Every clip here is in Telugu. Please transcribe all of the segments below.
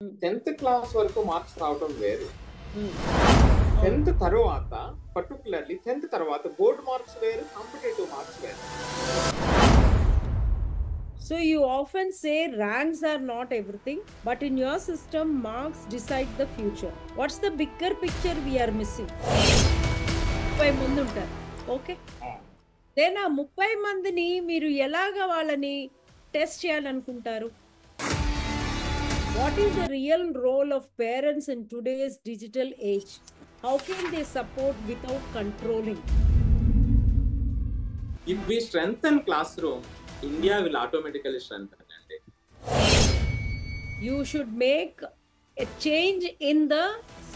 హ్మ్. 10th క్లాస్ వరకు మార్క్స్ రావటం వేరు. హ్మ్. అవును. 10th తర్వాత పర్టిక్యులర్లీ 10th తర్వాత బోర్డ్ మార్క్స్ వేరు, కాంపిటేటివ్ మార్క్స్ వేరు. So you often say ranks are not everything, but in your system, marks decide the future. What's the bigger picture we are missing? 30 మంది ఉంటారు. ఓకే. దెన్ ఆ 30 మందిని మీరు ఎలాగా వాళ్ళని టెస్ట్ చేయాలనుకుంటారు? What is the real role of parents in today's digital age? How can they support without controlling? If we strengthen classroom, India will automatically strengthen. You should make a change in the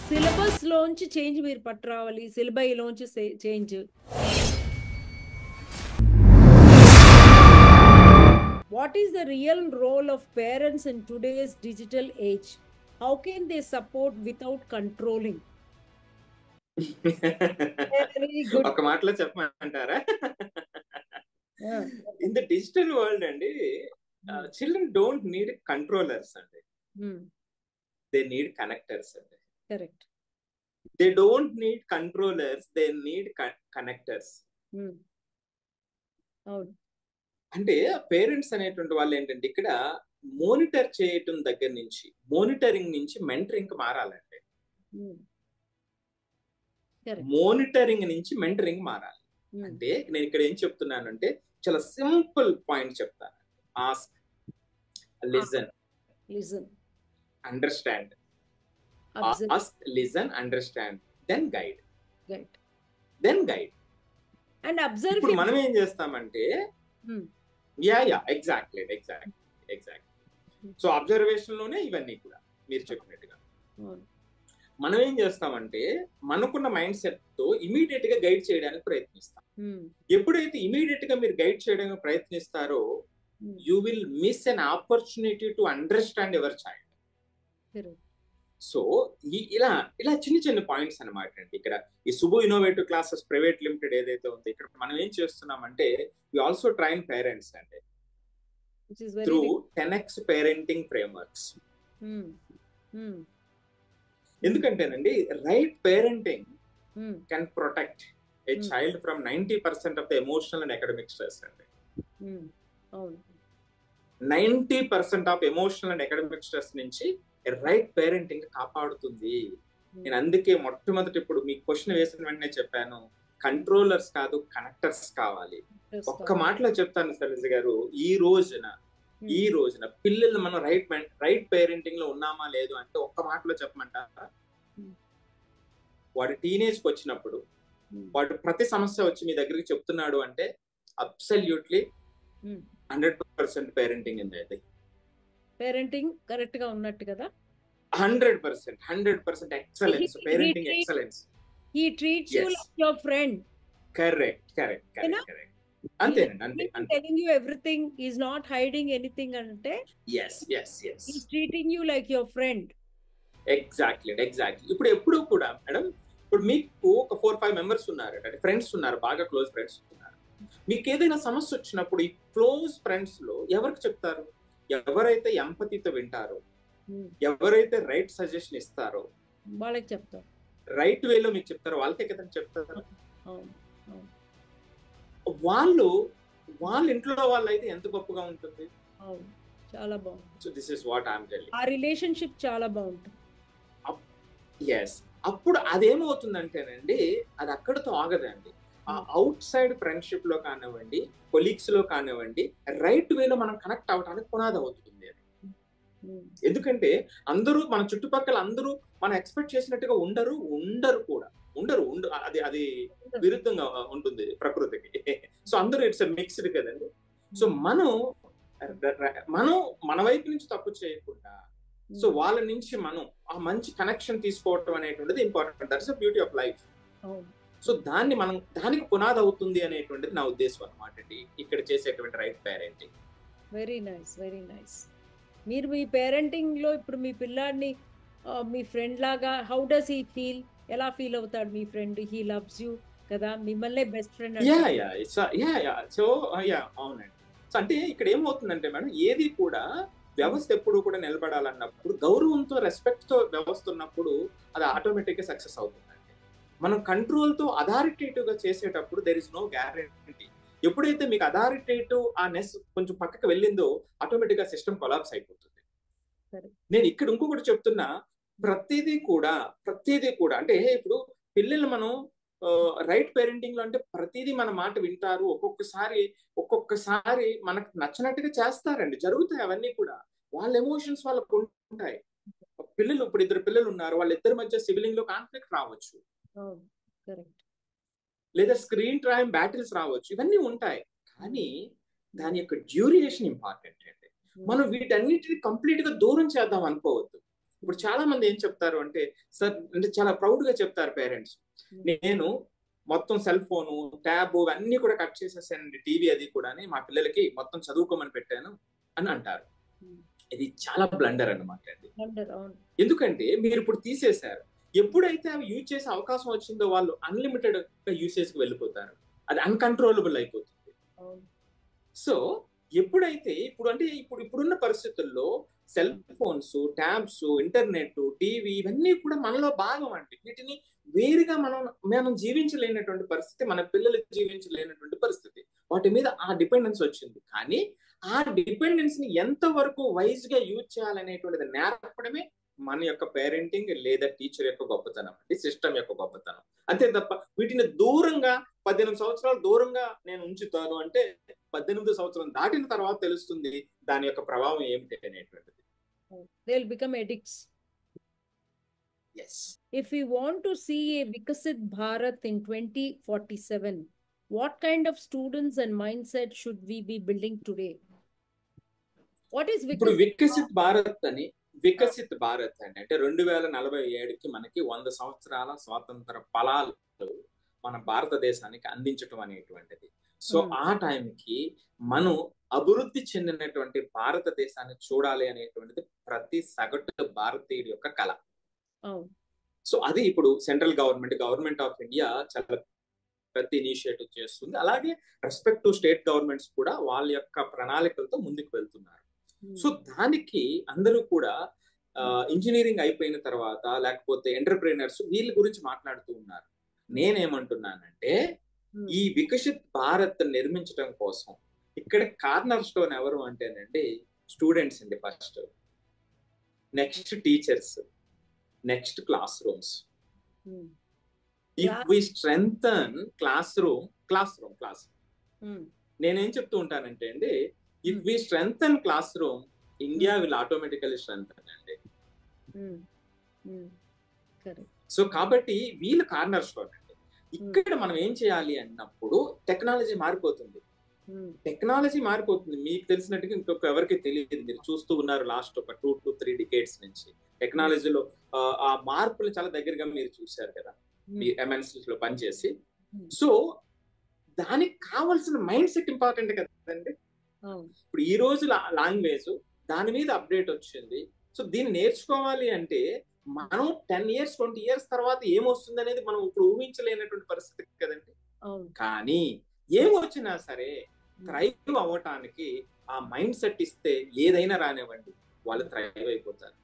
syllabus లోంచి చేంజ్ మీరు పట్టురావాలి. సిలబై లోంచి change. What is the real role of parents in today's digital age? How can they support without controlling? Very good. ఒక మాటలో చెప్పమంటారా? Yeah. In the digital world అండి, చిల్డ్రన్ డోంట్ నీడ్ కంట్రోలర్స్ అండి, దే నీడ్ కనెక్టర్స్ అండి. Correct. They don't need controllers, they need connectors. అవును. అంటే పేరెంట్స్ అనేటువంటి వాళ్ళు ఏంటంటే ఇక్కడ మోనిటర్ చేయటం దగ్గర నుంచి, మోనిటరింగ్ నుంచి మెంటరింగ్ మారాలండి. మోనిటరింగ్ నుంచి మెంటరింగ్ మారాలి. అంటే నేను ఇక్కడ ఏం చెప్తున్నానంటే చాలా సింపుల్ పాయింట్ చెప్తాను. Ask, listen, understand. Ask, listen, understand, then guide. And observe. ఇప్పుడు మనం ఏం చేస్తామంటే ఎగ్జాక్ట్లీ. సో అబ్జర్వేషన్ లోనే ఇవన్నీ కూడా మీరు చెప్పినట్టుగా మనం ఏం చేస్తామంటే మనకున్న మైండ్ సెట్ తో ఇమీడియట్ గా గైడ్ చేయడానికి ప్రయత్నిస్తాం. ఎప్పుడైతే ఇమీడియట్ గా మీరు గైడ్ చేయడానికి ప్రయత్నిస్తారో you will miss an opportunity to understand your child. So ఇలా చిన్న చిన్న పాయింట్స్ అనమాట అండి. ఇక్కడ ఈ Subu innovative classes private limited ఏదైతే ఉందో ఇక్కడ మనం ఏం చేస్తున్నామంటే వి ఆల్సో ట్రైన్ పేరెంట్స్ అండి త్రూ 10x పేరెంటింగ్ ఫ్రేమ్వర్క్స్. ఎందుకంటేనండి right parenting can protect a child from 90% of the emotional and academic stress అండి. 90% of emotional and academic stress నుంచి రైట్ పేరెంటింగ్ కాపాడుతుంది. నేను అందుకే మొట్టమొదటి ఇప్పుడు మీ క్వశ్చన్ వేసిన వెంటనే చెప్పాను, కంట్రోలర్స్ కాదు కనెక్టర్స్ కావాలి. ఒక్క మాటలో చెప్తాను శైలజ గారు, ఈ రోజున పిల్లలు మనం రైట్ పేరెంటింగ్ లో ఉన్నామా లేదు అంటే ఒక్క మాటలో చెప్పమంటారా? వాడు టీనేజ్ కి వచ్చినప్పుడు వాడు ప్రతి సమస్య వచ్చి మీ దగ్గరికి చెప్తున్నాడు అంటే అబ్సల్యూట్లీ 100% పేరెంటింగ్ ఉంది. పేరెంటింగ్ కరెక్ట్ గా ఉన్నట్టు కదా. 100% excellence, parenting excellence. He treats you like your friend. Correct. అంతే. Telling you everything, he's not hiding anything ante. Yes. He's treating you like your friend. Exactly. ఇప్పుడు కూడా మేడం, ఇప్పుడు మీకు ఒక 4-5 మెంబర్స్ ఉన్నారు అంటే ఫ్రెండ్స్ ఉన్నారు, బాగా క్లోజ్ ఫ్రెండ్స్ ఉన్నారు. మీకు ఏదైనా సమస్య వచ్చినప్పుడు ఈ క్లోజ్ ఫ్రెండ్స్ లో ఎవరికి చెప్తారు? ఎవరైతే ఎంపతితో వింటారో, ఎవరైతే రైట్ సజెషన్ ఇస్తారో వాళ్ళకి చెప్తారు, రైట్ వేలో మీకు చెప్తారో వాళ్ళకే కదా చెప్తారు. వాళ్ళ ఇంట్లో వాళ్ళు అయితే ఎంత గొప్పగా ఉంటుంది. చాలా బాగుంటుంది. So this is what I'm telling. ఆ రిలేషన్షిప్ చాలా బాగుంటుంది. అప్పుడు అదేమవుతుందంటేనండి, అది అక్కడతో ఆగదండి. ఆ అవుట్ సైడ్ ఫ్రెండ్షిప్ లో కానివ్వండి, కొలీగ్స్ లో కానివ్వండి, రైట్ వేలో మనం కనెక్ట్ అవడానికి పునాది అవుతుంది అది. ఎందుకంటే అందరూ మన చుట్టుపక్కల అందరూ మనం ఎక్స్పెక్ట్ చేసినట్టుగా ఉండరు కూడా. అది విరుద్ధంగా ఉంటుంది ప్రకృతికి. సో అందరూ ఇట్స్ మిక్స్డ్ కదండి. సో మనం మన వైపు నుంచి తప్పు చేయకుండా, సో వాళ్ళ నుంచి మనం ఆ మంచి కనెక్షన్ తీసుకోవటం అనేటువంటిది important. That's the beauty of life. So దానికి పునాది అవుతుంది అనేటువంటిది నా ఉద్దేశం అనమాట అండి ఇక్కడ చేసేటువంటి రైట్ పేరెంటింగ్. Very nice. మీరు మీ పేరెంటింగ్ లో ఇప్పుడు మీ పిల్లాడిని మీ ఫ్రెండ్ లాగా, హౌ డస్ హీ ఫీల్? ఎలా ఫీల్ అవుతాడు మీ ఫ్రెండ్? హీ లవ్స్ యూ కదా, మిమ్మల్ని బెస్ట్ ఫ్రెండ్. సో అవునండి. సో అంటే ఇక్కడ ఏమవుతుందంటే మేడం, ఏది కూడా వ్యవస్థ ఎప్పుడు కూడా నిలబడాలన్నప్పుడు గౌరవంతో, రెస్పెక్ట్ తో వ్యవస్థ ఉన్నప్పుడు అది ఆటోమేటిక్ గా సక్సెస్ అవుతుందండి. మనం కంట్రోల్ తో అథారిటేటివ్ గా చేసేటప్పుడు దెర్ ఇస్ నో గ్యారంటీ. ఎప్పుడైతే మీకు అథారిటేటివ్ ఆ నెస్ కొంచెం పక్కకు వెళ్ళిందో ఆటోమేటిక్ గా సిస్టమ్ కొలాప్స్ అయిపోతుంది. నేను ఇక్కడ ఇంకొకటి చెప్తున్నా, ప్రతిదీ కూడా అంటే ఇప్పుడు పిల్లలు మనం రైట్ పేరెంటింగ్ లో అంటే ప్రతిదీ మన మాట వింటారు. ఒక్కొక్కసారి మనకు నచ్చినట్టుగా చేస్తారండి, జరుగుతాయి అవన్నీ కూడా. వాళ్ళ ఎమోషన్స్ వాళ్ళకు ఉంటాయి. పిల్లలు ఇప్పుడు 2 పిల్లలు ఉన్నారు, వాళ్ళిద్దరి మధ్య సిబ్లింగ్ లో కాన్ఫ్లిక్ట్ రావచ్చు, లేదా స్క్రీన్ టైం బ్యాటిల్స్ రావచ్చు, ఇవన్నీ ఉంటాయి. కానీ దాని యొక్క డ్యూరేషన్ ఇంపార్టెంట్ అండి. మనం వీటన్నిటిని కంప్లీట్ గా దూరం చేద్దాం అనుకోవద్దు. ఇప్పుడు చాలా మంది ఏం చెప్తారు అంటే, సార్ అంటే చాలా ప్రౌడ్ గా చెప్తారు పేరెంట్స్, నేను మొత్తం సెల్ ఫోను, ట్యాబ్ అన్ని కూడా కట్ చేసేసానండి, టీవీ అది కూడా మా పిల్లలకి మొత్తం చదువుకోమని పెట్టాను అని అంటారు. ఇది చాలా బ్లండర్ అన్నమాట అండి. ఎందుకంటే మీరు ఇప్పుడు తీసేశారు, ఎప్పుడైతే అవి యూజ్ చేసే అవకాశం వచ్చిందో వాళ్ళు అన్లిమిటెడ్ యూసేజ్ కి వెళ్ళిపోతారు, అది అన్కంట్రోలబుల్ అయిపోతుంది. సో ఎప్పుడైతే ఇప్పుడున్న పరిస్థితుల్లో cell phones, tabs, internet, TV ఇవన్నీ కూడా మనలో భాగం అండి. వీటిని వేరుగా మనం జీవించలేనటువంటి పరిస్థితి, మన పిల్లలు జీవించలేనటువంటి పరిస్థితి. వాటి మీద ఆ డిపెండెన్స్ వచ్చింది. కానీ ఆ డిపెండెన్స్ ని ఎంత వరకు వైజ్ గా యూజ్ చేయాలనేటువంటిది నేర్పడమే మన యొక్క పేరెంటింగ్ లేదా టీచర్ యొక్క గొప్పతనం అండి, సిస్టమ్ యొక్క గొప్పతనం. అంతే తప్ప వీటిని దూరంగా 18 సంవత్సరాలు దూరంగా నేను ఉంచుతాను అంటే 18 సంవత్సరం దాటిన తర్వాత తెలుస్తుంది దాని యొక్క ప్రభావం ఏమిటి అనేటువంటిది. They will become addicts. Yes. If we want to see a Vikasit Bharat in 2047, what kind of students and mindset should we be building today? What is ఇప్పుడు వికసిత్ భారత్ అంటే 2047కి మనకి 100 సంవత్సరాల స్వాతంత్ర ఫలాలు మన భారతదేశానికి అందించడం అనేటువంటిది. సో ఆ టైంకి మనం అభివృద్ధి చెందినటువంటి భారతదేశాన్ని చూడాలి అనేటువంటిది ప్రతి సగటు భారతీయుడి యొక్క కళ. సో అది ఇప్పుడు సెంట్రల్ గవర్నమెంట్ ఆఫ్ ఇండియా చాలా ప్రతి ఇనిషియేటివ్ చేస్తుంది. అలాగే రెస్పెక్టివ్ స్టేట్ గవర్నమెంట్స్ కూడా వాళ్ళ యొక్క ప్రణాళికలతో ముందుకు వెళ్తున్నారు. సో దానికి అందరూ కూడా ఇంజనీరింగ్ అయిపోయిన తర్వాత లేకపోతే ఎంటర్ప్రీనర్స్ వీళ్ళ గురించి మాట్లాడుతూ ఉన్నారు. నేనేమంటున్నానంటే ఈ వికసిత్ భారత్ నిర్మించడం కోసం ఇక్కడ కార్నర్ స్టోన్ ఎవరు అంటేనండి స్టూడెంట్స్ అండి. First, next teachers, next classrooms. If we strengthen classroom నేనేం చెప్తూ ఉంటానంటే అండి, if we strengthen classroom, India will automatically strengthen అండి. సో కాబట్టి వీళ్ళు కార్నర్ స్టోన్ అండి. ఇక్కడ మనం ఏం చేయాలి అన్నప్పుడు టెక్నాలజీ మారిపోతుంది. మీకు తెలిసినట్టుగా ఇంకొక ఎవరికి తెలియదు, మీరు చూస్తూ ఉన్నారు లాస్ట్ ఒక 2 to 3 డికేడ్స్ నుంచి టెక్నాలజీలో ఆ మార్పులు చాలా దగ్గరగా మీరు చూశారు కదా మీ MNCs లో పనిచేసి. సో దానికి కావాల్సిన మైండ్ సెట్ ఇంపార్టెంట్ కదండి. ఇప్పుడు ఈ రోజు లాంగ్వేజ్ దాని మీద అప్డేట్ వచ్చింది. సో దీన్ని నేర్చుకోవాలి అంటే మనం 10 years 20 years తర్వాత ఏమొస్తుంది అనేది మనం ఇప్పుడు ఊహించలేనటువంటి పరిస్థితి కదండి. కానీ ఏమొచ్చినా సరే థ్రైవ్ అవ్వటానికి ఆ మైండ్ సెట్ ఇస్తే ఏదైనా రానివ్వండి, వాళ్ళు థ్రైవ్ అయిపోతారు,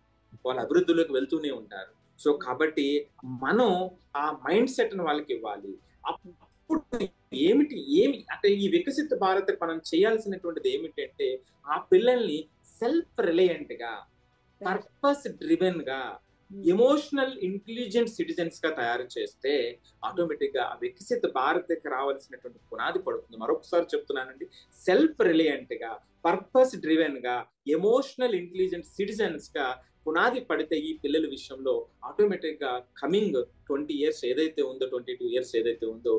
వాళ్ళ అభివృద్ధిలోకి వెళ్తూనే ఉంటారు. సో కాబట్టి మనం ఆ మైండ్ సెట్ ని వాళ్ళకి ఇవ్వాలి. అప్పుడు ఏమి అంటే ఈ వికసిత భారత్ మనం చేయాల్సినటువంటిది ఏమిటంటే ఆ పిల్లల్ని సెల్ఫ్ రిలయంట్ గా, పర్పస్ డ్రివెన్ గా, ఎమోషనల్ ఇంటెలిజెంట్ సిటిజన్స్ గా తయారు చేస్తే ఆటోమేటిక్ గా వికసిత భారత్కి రావాల్సినటువంటి పునాది పడుతుంది. మరొకసారి చెప్తున్నానండి, సెల్ఫ్ రిలయంట్ గా, పర్పస్ డ్రివెన్ గా, ఎమోషనల్ ఇంటెలిజెంట్ సిటిజన్స్ గా పునాది పడితే ఈ పిల్లల విషయంలో ఆటోమేటిక్ గా కమింగ్ 20 years ఏదైతే ఉందో, 22 years ఏదైతే ఉందో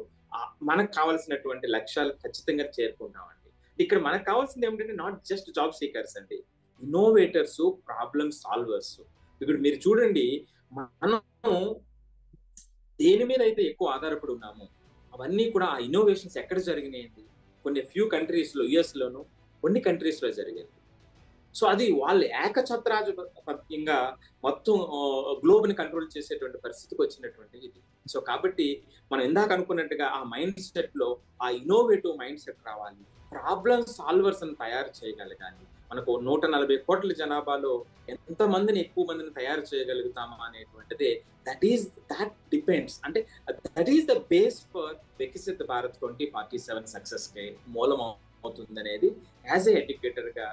మనకు కావాల్సినటువంటి లక్ష్యాలు ఖచ్చితంగా చేరుకుంటామండి. ఇక్కడ మనకు కావాల్సింది ఏమిటంటే నాట్ జస్ట్ జాబ్ సీకర్స్ అండి, ఇన్నోవేటర్స్, ప్రాబ్లమ్ సాల్వర్స్. ఇప్పుడు మీరు చూడండి, మనం దేని మీద అయితే ఎక్కువ ఆధారపడి ఉన్నామో అవన్నీ కూడా ఆ ఇన్నోవేషన్స్ ఎక్కడ జరిగినాయండి? కొన్ని ఫ్యూ కంట్రీస్ లో, US లోను కొన్ని కంట్రీస్ లో జరిగింది. సో అది వాళ్ళు ఏకఛత్రాధిపత్యంగా మొత్తం గ్లోబ్ ని కంట్రోల్ చేసేటువంటి పరిస్థితికి వచ్చినటువంటి ఇది. సో కాబట్టి మనం ఇందాక అనుకున్నట్టుగా ఆ మైండ్ సెట్ లో ఆ ఇన్నోవేటివ్ మైండ్ సెట్ రావాలి, ప్రాబ్లమ్ సాల్వర్స్ అని తయారు చేయగలగాలి, మనకు 140 కోట్ల జనాభాలో ఎంతమందిని ఎక్కువ మందిని తయారు చేయగలుగుతామా అనేటువంటిది that depends. అంటే that is the base for Viksit Bharat 2047 success కి మూలం అవుతుంది అనేది యాజ్ ఏ ఎడ్యుకేటర్ గా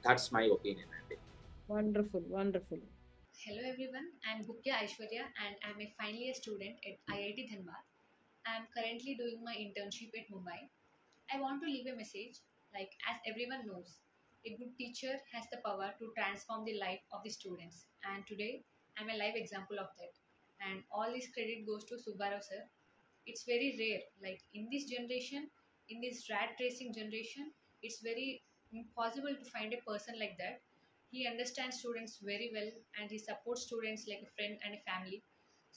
దట్స్ మై ఒపీనియన్ అండి. Wonderful wonderful. Hello everyone, I am Bukya Aishwarya and I am a final year student at IIT Dhanbad. I am currently doing my internship at Mumbai. I want to leave a message like, as everyone knows, a good teacher has the power to transform the life of the students, and today I am a live example of that. And all this credit goes to Subbarao sir. It's very rare, like in this generation, in this rat racing generation, it's very impossible to find a person like that. He understands students very well and he supports students like a friend and a family.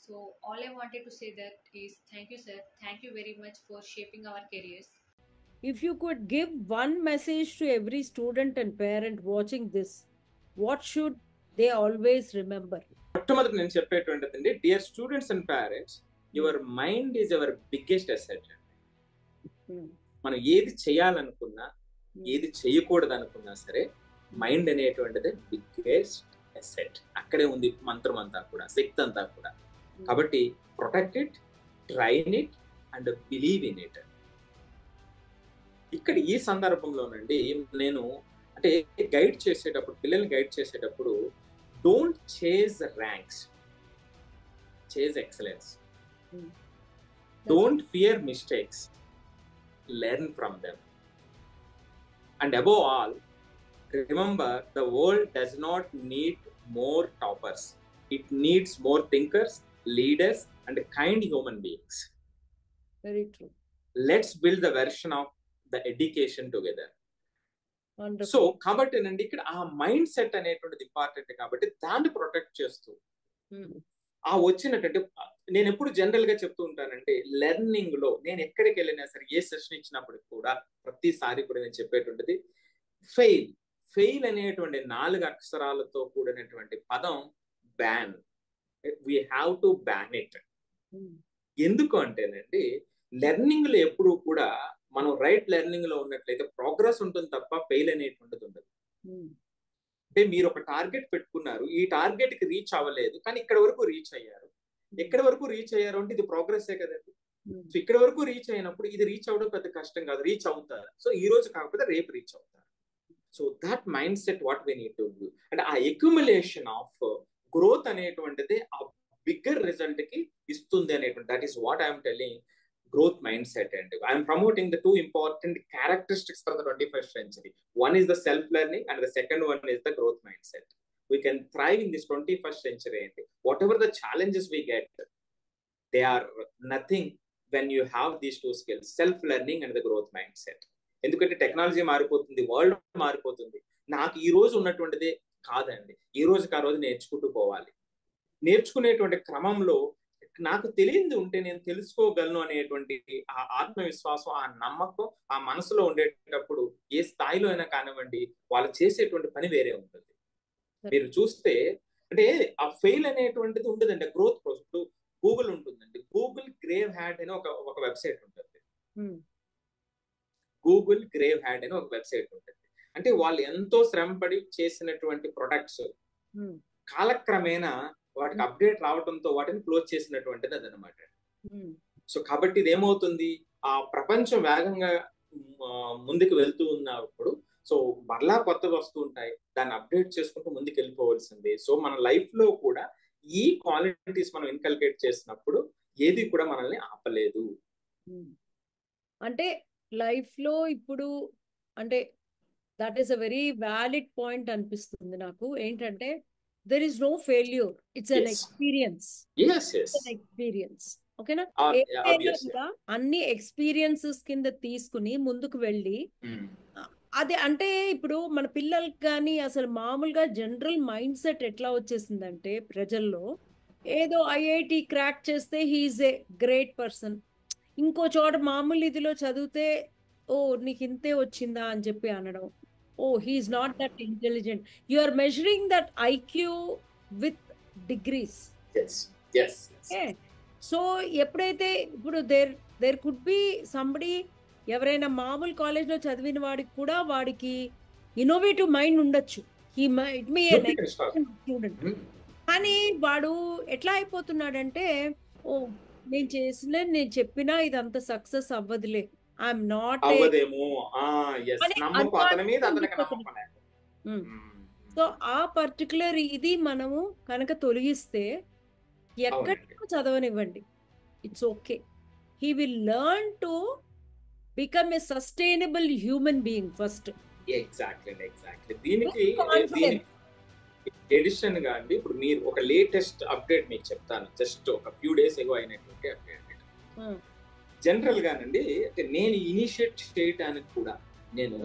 So all I wanted to say that is thank you sir, thank you very much for shaping our careers. If you could give one message to every student and parent watching this, what should they always remember? మొట్టమొదటి నేను చెప్పేటువంటిది, dear students and parents, your mind is your biggest asset. మనం ఏది చేయాలనుకున్నా, ఏది చేయకూడదు అనుకున్నా సరే, మైండ్ అనేటువంటిది బిగ్గెస్ట్ అసెట్. అక్కడే ఉంది మంత్రం అంతా కూడా, శక్తి అంతా కూడా. కాబట్టి protect it, train it and believe in it. ఇక్కడ ఈ సందర్భంలోనండి నేను అంటే గైడ్ చేసేటప్పుడు, పిల్లల్ని గైడ్ చేసేటప్పుడు, don't chase ranks, chase excellence. Don't fear mistakes, learn from them. And above all, remember, the world does not need more toppers. It needs more thinkers, leaders, and kind human beings. Very true. Let's build the version of the education together. Wonderful. So కాబట్టి నండి ఇక్కడ ఆ మైండ్ సెట్ అనేటువంటిది ఇంపార్టెంట్. కాబట్టి దాన్ని ప్రొటెక్ట్ చేస్తూ ఆ వచ్చినటువంటి, నేను ఎప్పుడు జనరల్ గా చెప్తూ ఉంటానంటే, లెర్నింగ్ లో నేను ఎక్కడికి వెళ్ళినా సరే, ఏ సెషన్ ఇచ్చినప్పుడు కూడా ప్రతిసారి కూడా నేను చెప్పేటువంటిది, ఫెయిల్ అనేటువంటి 4 అక్షరాలతో కూడినటువంటి పదం ban. We have to ban it. ఎందుకు అంటేనండి, లెర్నింగ్ లో ఎప్పుడు కూడా మనం రైట్ లెర్నింగ్ లో ఉన్నట్లయితే ప్రోగ్రెస్ ఉంటుంది తప్ప ఫెయిల్ అనేటువంటిది ఉండదు. అంటే మీరు ఒక టార్గెట్ పెట్టుకున్నారు, ఈ టార్గెట్ కి రీచ్ అవ్వలేదు, కానీ ఇక్కడ వరకు రీచ్ అయ్యారు. ఎక్కడ వరకు రీచ్ అయ్యారు అంటే ఇది ప్రోగ్రెస్ కదండి. సో ఇక్కడ వరకు రీచ్ అయినప్పుడు ఇది రీచ్ అవ్వడం పెద్ద కష్టం కాదు, రీచ్ అవుతారు. సో ఈ రోజు కాకపోతే రేపు రీచ్ అవుతారు. So that mind set what we need to do. అంటే ఆ అక్యుములేషన్ ఆఫ్ గ్రోత్ అనేటువంటిది ఆ బిగ్గర్ రిజల్ట్ కి ఇస్తుంది అనేటువంటి, that is what I'm telling, growth mindset. And I'm promoting the 2 important characteristics for the 21st century. One is the self-learning and the second one is the growth mindset. We can thrive in this 21st century. And whatever the challenges we get, they are nothing when you have these 2 skills, self-learning and the growth mindset. ఎందుకంటే టెక్నాలజీ మారిపోతుంది, వరల్డ్ మారిపోతుంది. నాకు ఈ రోజు ఉన్నటువంటిదే కాదండి, ఈ రోజుకి ఆ రోజు నేర్చుకుంటూ పోవాలి. నేర్చుకునేటువంటి క్రమంలో నాకు తెలియంది ఉంటే నేను తెలుసుకోగలను అనేటువంటి ఆ ఆత్మవిశ్వాసం, ఆ నమ్మకం ఆ మనసులో ఉండేటప్పుడు ఏ స్థాయిలో అయినా కానివ్వండి, వాళ్ళు చేసేటువంటి పని వేరే ఉంటుంది. మీరు చూస్తే అంటే ఆ ఫెయిల్ అనేటువంటిది ఉండదండి. గ్రోత్ ప్రాసెస్ గూగుల్ ఉంటుందండి. గూగుల్ గ్రేవ్ హ్యాడ్ అని ఒక వెబ్సైట్ ఉంటుంది. గూగుల్ గ్రేవ్ హ్యాడ్ అని ఒక వెబ్సైట్ ఉంటుంది. అంటే వాళ్ళు ఎంతో శ్రమపడి చేసినటువంటి ప్రొడక్ట్స్ కాలక్రమేణా వాటికి అప్డేట్ రావడంతో వాటిని క్లోజ్ చేసినటువంటిది అదనమాట. సో కాబట్టి ఇది ఏమవుతుంది, ఆ ప్రపంచం వేగంగా ముందుకు వెళ్తూ ఉన్నప్పుడు సో మరలా కొత్తగా వస్తూ ఉంటాయి, దాన్ని అప్డేట్ చేసుకుంటూ ముందుకు వెళ్ళిపోవాల్సింది. సో మన లైఫ్ లో కూడా ఈ క్వాలిటీస్ మనం ఇన్కల్కేట్ చేసినప్పుడు ఏది కూడా మనల్ని ఆపలేదు. అంటే లైఫ్ లో ఇప్పుడు అంటే that is a very valid point అనిపిస్తుంది నాకు. ఏంటంటే there is no failure, it's an experience. Yes. It's an experience. ఓకేనా? Obviously. అన్ని ఎక్స్పీరియన్సెస్ కింద తీసుకుని ముందుకు వెళ్ళి అది అంటే ఇప్పుడు మన పిల్లలకి కానీ అసలు మామూలుగా జనరల్ మైండ్ సెట్ ఎట్లా వచ్చేసిందంటే ప్రజల్లో, ఏదో ఐఐటి క్రాక్ చేస్తే హీఈస్ ఏ గ్రేట్ పర్సన్, ఇంకో చోట మామూలు ఇదిలో చదివితే ఓ నీకు ఇంతే వచ్చిందా అని చెప్పి అనడం, oh he is not that intelligent. You are measuring that IQ with degrees. Yes. Okay. So ఎప్పుడైతే ఇప్పుడు there could be somebody, ఎవరైనా మామూలు కాలేజ్లో చదివిన వాడికి కూడా వాడికి ఇన్నోవేటివ్ మైండ్ ఉండొచ్చు, he might be an You can start. Student. కానీ వాడు ఎట్లా అయిపోతున్నాడంటే, ఓ నేను చెప్పినా ఇదంతా సక్సెస్ అవ్వదులే, ఐఎమ్ నాట్ అవ్వదేమో. ఎస్, అని నమ్మకం అతని మీద అతనికి అనుమానం నమ్మకం లేక. సో ఆ పర్టికులర్ ఇది మనము కనుక తొలగిస్తే ఎక్కడ అవునండి. చదవనివ్వండి, it's okay. He will learn to become a sustainable human being first. Exactly దీనికి కాన్ఫిడెన్స్. ఎడిషన్ గా అండి, ఇప్పుడు మీరు ఒక లేటెస్ట్ అప్డేట్ మీకు చెప్తాను. జస్ట్ ఒక ఫ్యూ డేస్ ఎగో అయినటువంటి అప్డేట్. జనరల్ గానండి, అంటే నేను ఇనిషియేట్ చేయడానికి కూడా నేను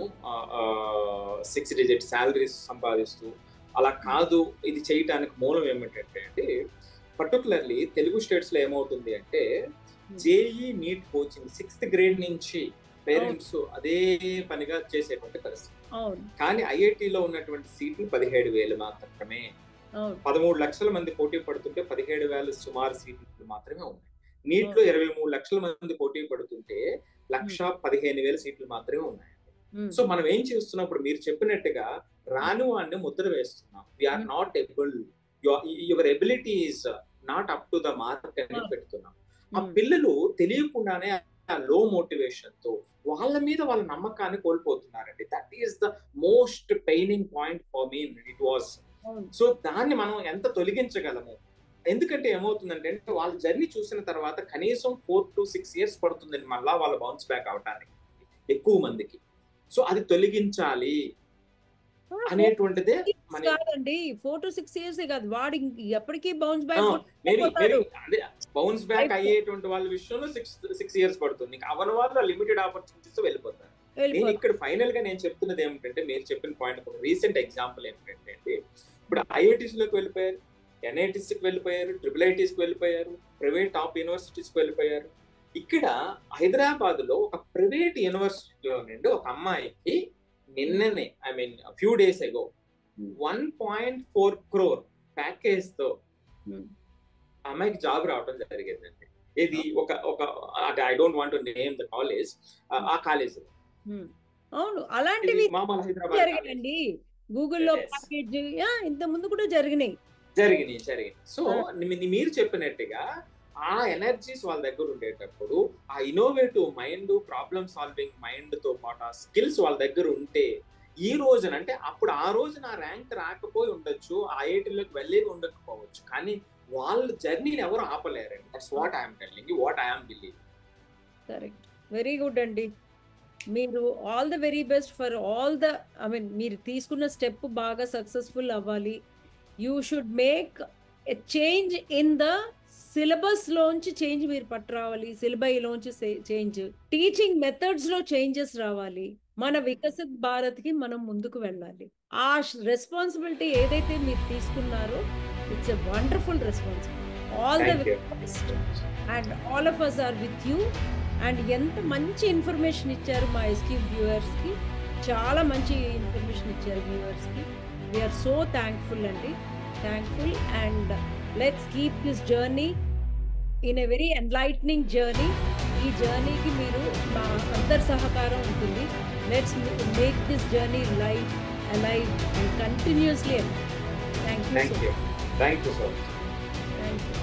6 డిజిట్ శాలరీస్ సంపాదిస్తూ అలా కాదు, ఇది చేయటానికి మూలం ఏమిటంటే అండి, పర్టికులర్లీ తెలుగు స్టేట్స్ లో ఏమవుతుంది అంటే JEE NEET coaching 6th grade నుంచి పేరెంట్స్ అదే పనిగా చేసేటువంటి పరిస్థితి. కానీ ఐఐటిలో ఉన్నటువంటి సీట్లు 17,000 మాత్రమే. 13 లక్షల మంది పోటీ పడుతుంటే 17,000 సుమారు సీట్లు మాత్రమే ఉన్నాయి. నీట్ లో 23 లక్షల మంది పోటీ పడుతుంటే 1,15,000 సీట్లు మాత్రమే ఉన్నాయి. సో మనం ఏం చేస్తున్నాం, ఇప్పుడు మీరు చెప్పినట్టుగా రాను అని ముద్ర వేస్తున్నాం. We are not able, your ability is not up to the mark అని పెడుతున్నాం. ఆ పిల్లలు తెలియకుండానే ఆ లో మోటివేషన్ తో వాళ్ళ మీద వాళ్ళ నమ్మకాన్ని కోల్పోతున్నారండి. That is the most paining point for me. It was. So దాన్ని మనం ఎంత తొలగించగలము, ఎందుకంటే ఏమవుతుందంటే వాళ్ళ జర్నీ చూసిన తర్వాత కనీసం 4 to 6 years పడుతుందండి మళ్ళా వాళ్ళ బౌన్స్ బ్యాక్ అవటానికి ఎక్కువ మందికి. సో అది తొలగించాలి అనేటువంటిదే కాదండి. 4 to 6 years కాదు, వాడు ఎప్పటికీ బౌన్స్ బ్యాక్. బౌన్స్ బ్యాక్ అయ్యేటువంటి వాళ్ళ విషయంలో 6 years పడుతుంది. అవన వాళ్ళు లిమిటెడ్ ఆపర్చునిటీస్ వెళ్ళిపోతారు. నేను ఇక్కడ ఫైనల్ గా నేను చెప్తున్నది ఏమిటంటే, మీరు చెప్పిన పాయింట్ ఒక రీసెంట్ ఎగ్జాంపుల్ ఏమిటంటే, ఇప్పుడు ఐఐటీస్ లోకి వెళ్ళిపోయారు, NITs కి వెళ్ళిపోయారు, IIITs కి వెళ్ళిపోయారు, ప్రైవేట్ టాప్ యూనివర్సిటీస్ కి వెళ్ళిపోయారు. ఇక్కడ హైదరాబాద్ లో ఒక ప్రైవేట్ యూనివర్సిటీలో నుండి ఒక అమ్మాయికి నిన్ననే, I mean few days ago 1.4 crore package తో అమ్మాయికి జాబ్ రావడం జరిగిందండి. ఇది ఒక I don't want to name the college, ఆ కాలేజ్. అవును, అలాంటివి మామూలు హైదరాబాద్ జరిగాయండి. గూగుల్లో ప్యాకేజ్ ఇంత ముందు కూడా జరిగినాయి. సో మీరు చెప్పినట్టుగా ఆ ఎనర్జీస్ వాళ్ళ దగ్గర ఉండేటప్పుడు, ఆ innovative mind, problem solving mind తో పాటు ఆ స్కిల్స్ వాళ్ళ దగ్గర ఉంటే, ఈ రోజున అంటే అప్పుడు ఆ రోజున ఆ ర్యాంక్ రాకపోయి ఉండొచ్చు, ఐఐటీలోకి వెళ్ళి ఉండకపోవచ్చు, కానీ వాళ్ళ జర్నీని ఎవరు ఆపలేరండి. That's what I'm telling you, what I'm believing. Correct, very good అండి. మీరు all the very best for all the, I mean మీరు తీసుకున్న స్టెప్ బాగా సక్సెస్ఫుల్ అవ్వాలి. You should make a change in the syllabus లోంచి చేంజ్ మీరు పట్టురావాలి, సిలబైలోంచి చేంజ్, టీచింగ్ మెథడ్స్ లో చేంజెస్ రావాలి. మన వికసిత్ భారత్ కి మనం ముందుకు వెళ్ళాలి. ఆ రెస్పాన్సిబిలిటీ ఏదైతే మీరు తీసుకున్నారో, it's a wonderful responsibility. All the very best and all of us are with you. And ఎంత మంచి ఇన్ఫర్మేషన్ ఇచ్చారు మా ఎస్క్యూబ్ వ్యూవర్స్ కి, చాలా మంచి ఇన్ఫర్మేషన్ ఇచ్చారు వ్యూవర్స్ కి. వీఆర్ సో థ్యాంక్ఫుల్ అండి, thankful. And let's keep this journey in a very enlightening journey. ఈ జర్నీకి మీరు మా అందరి సహకారం ఉంటుంది. Let's make this journey life alive and continuously. Thank you so much. Thank you so much. Thank you.